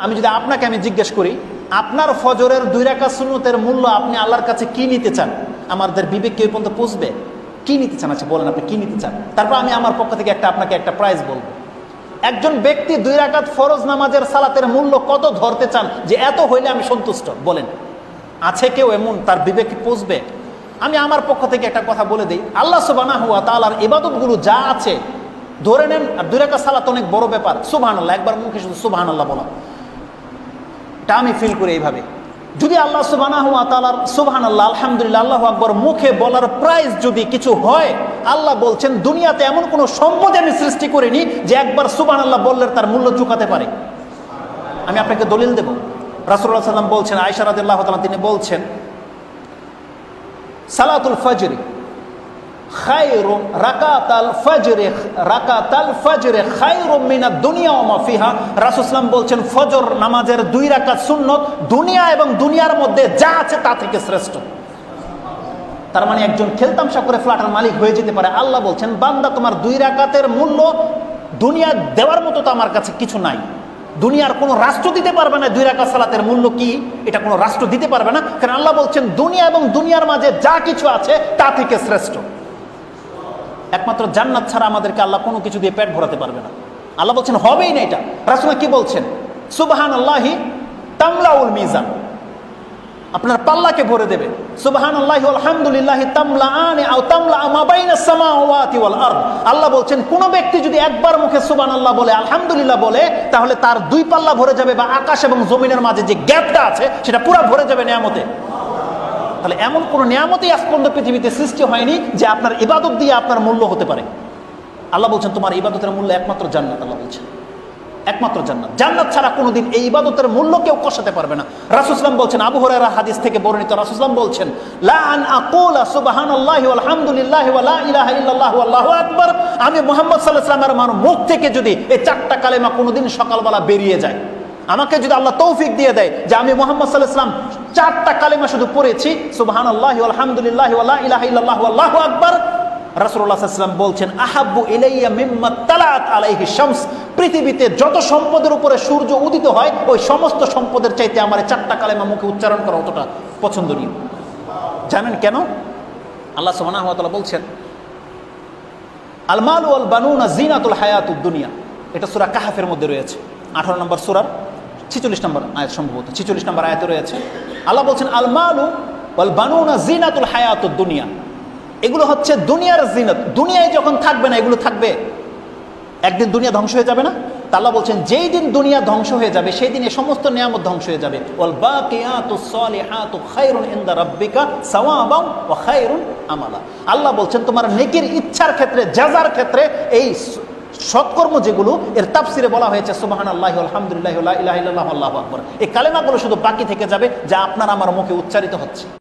আমি যদি আপনাকে জিজ্ঞেস করি আপনার ফজরের 2 রাকাত সুন্নতের মূল্য আপনি আল্লাহর কাছে কি নিতে চান, আমাদের বিবেক কি ওই পর্যন্ত পুষবে? কি নিতে চান? আচ্ছা বলেন আপনি কি নিতে চান, তারপর আমি আমার পক্ষ থেকে আপনাকে একটা প্রাইজ বলবো। একজন ব্যক্তি 2 রাকাত ফরজ নামাজের সালাতের মূল্য কত ধরতে চান যে এত হইলে আমি সন্তুষ্ট? বলেন, আছে কেউ এমন? তার বিবেক কি পুষবে? আমি আমার পক্ষ থেকে একটা কথা বলে দিই, আল্লাহ সুবহানাহু ওয়া তাআলার ইবাদতগুলো যা আছে ধরে নেন, 2 রাকাত সালাত অনেক বড় ব্যাপার। সুবহানাল্লাহ, একবার মুখে শুধু সুবহানাল্লাহ বলা, এটা আমি ফিল করি এইভাবে। যদি আল্লাহ সুবহানাহু ওয়া তাআলার সুবহানাল্লাহ, আলহামদুলিল্লাহ, আল্লাহু আকবার মুখে বলার প্রাইস যদি কিছু হয়, আল্লাহ বলছেন দুনিয়াতে এমন কোনো সম্পদ আমি সৃষ্টি করিনি যে একবার সুবহানাল্লাহ বললে তার মূল্য চুকাতে পারে। আমি আপনাকে দলিল দেব। রাসূলুল্লাহ সাল্লাল্লাহু আলাইহি ওয়াসাল্লাম বলছেন, আয়েশা রাদিয়াল্লাহু তাআলা তিনি বলছেন, সালাতুল ফজর খায়রু রাকাতাল ফজর খায়রু মিনাদ দুনিয়া ওয়া মা ফিহা। রাসূল সাল্লাল্লাহু বলছেন ফজর নামাজের 2 রাকাত সুন্নত দুনিয়া এবং দুনিয়ার মধ্যে যা আছে তা থেকে শ্রেষ্ঠ। তার মানে একজন খেলতামশা করে ফ্ল্যাটের মালিক হয়ে যেতে পারে। আল্লাহ বলছেন বান্দা তোমার 2 রাকাতের মূল্য দুনিয়া দেওয়ার মতো তো আমার কাছে কিছু নাই। দুনিয়ার কোনো রাষ্ট্র দিতে পারবে না 2 রাকাত সালাতের মূল্য কি, এটা কোনো রাষ্ট্র দিতে পারবে না। কারণ আল্লাহ বলছেন দুনিয়া এবং দুনিয়ার মাঝে যা কিছু আছে তা থেকে শ্রেষ্ঠ। একমাত্র জান্নাত ছাড়া আমাদেরকে আল্লাহ কোনো কিছু দিয়ে পেট ভরাতে পারবে না। আল্লাহ বলছেন হবেই না এটা। রাসূল কি বলছেন? সুবহানাল্লাহি তামলাউল মিজান, আপনার পাল্লাকে ভরে দেবে। সুবহানাল্লাহি আলহামদুলিল্লাহি তামলাআনি আও তামলা মা বাইনাস সামাওয়াতি ওয়াল আরদ। আল্লাহ বলছেন কোন ব্যক্তি যদি একবার মুখে সুবহানাল্লাহ বলে, আলহামদুলিল্লাহ বলে, তাহলে তার 2 পাল্লা ভরে যাবে, বা আকাশ এবং জমিনের মাঝে যে গ্যাপটা আছে সেটা পুরো ভরে যাবে নিয়ামতে। তাহলে এমন কোন নিয়ামতই আজ পর্যন্ত পৃথিবীতে সৃষ্টি হয়নি যে আপনার ইবাদত দিয়ে আপনার মূল্য হতে পারে। আল্লাহ বলছেন তোমার ইবাদতের মূল্য একমাত্র জান্নাত। আল্লাহ বলছেন একমাত্র জান্নাত। জান্নাত ছাড়া কোনোদিন এই ইবাদতের মূল্য কেউ কষাতে পারবে না। রাসূল সাল্লাল্লাহু আলাইহি ওয়াসাল্লাম বলছেন, আবু হুরায়রা হাদিস থেকে বর্ণিত, রাসূল সাল্লাল্লাহু আলাইহি ওয়াসাল্লাম বলছেন লা আন আকুলা সুবহানাল্লাহি ওয়া আলহামদুলিল্লাহি ওয়া লা ইলাহা ইল্লাল্লাহু আল্লাহু আকবার, আমি মুহাম্মদ সাল্লাল্লাহু আলাইহি ওয়াসাল্লামের মুখ থেকে যদি এই 4টা কালেমা কোনোদিন সকালবেলা বেরিয়ে যায়, আমাকে যদি আল্লাহ তৌফিক দিয়ে দেয় যে আমি মুহাম্মদ সাল্লাল্লাহু আলাইহি ওয়াসাল্লাম 4টা কালেমা শুধু পড়েছি, সুবহানাল্লাহি ওয়া আলহামদুলিল্লাহি ওয়া লা ইলাহা ইল্লাল্লাহু আল্লাহু আকবার, রাসূলুল্লাহ সাল্লাল্লাহু আলাইহি ওয়াসাল্লাম বলছেন আহাব্বু ইলাইয়া মিম্মা তালাত আলাইহি শামস, পৃথিবীতে যত সম্পদের উপরে সূর্য উদিত হয় ওই সমস্ত সম্পদের চাইতে আমার 4টা কালেমা মুখে উচ্চারণ করা অতটা পছন্দনীয়। জানেন কেন? আল্লাহ সুবহানাহু ওয়া তাআলা বলছেন আল মালু ওয়াল বানুনা জিনাতুল হায়াতুদ দুনিয়া। এটা সূরা কাহফের মধ্যে রয়েছে, 18 নম্বর সূরার 46 নম্বর আয়াত, সম্ভবত 46 নম্বর আয়াতে রয়েছে। আল্লাহ বলছেন আল মালু ওয়াল বানুনা জিনাতুল হায়াতুদ দুনিয়া, এগুলো হচ্ছে দুনিয়ার জিনাত। দুনিয়ায় যখন থাকবে না এগুলো থাকবে, একদিন দুনিয়া ধ্বংস হয়ে যাবে না? তা আল্লাহ বলছেন যেই দিন দুনিয়া ধ্বংস হয়ে যাবে সেই দিন এই সমস্ত নিয়ামত ধ্বংস হয়ে যাবে। ওয়াল বাকিয়াতুস সালিহাতু খায়রুন ইনদা রাব্বিকা সাওয়াবান ওয়া খায়রুন আমালা। আল্লাহ বলছেন তোমার নেকির ইচ্ছার ক্ষেত্রে, জাযার ক্ষেত্রে এই সৎকর্ম যেগুলো, এর তাফসিরে বলা হয়েছে সুবহানাল্লাহি আলহামদুলিল্লাহি ওয়া লা ইলাহা ইল্লাল্লাহু আল্লাহু আকবার। এই কালেমাগুলো শুধু বাকি থেকে যাবে যা আপনার আমার মুখে উচ্চারিত হচ্ছে।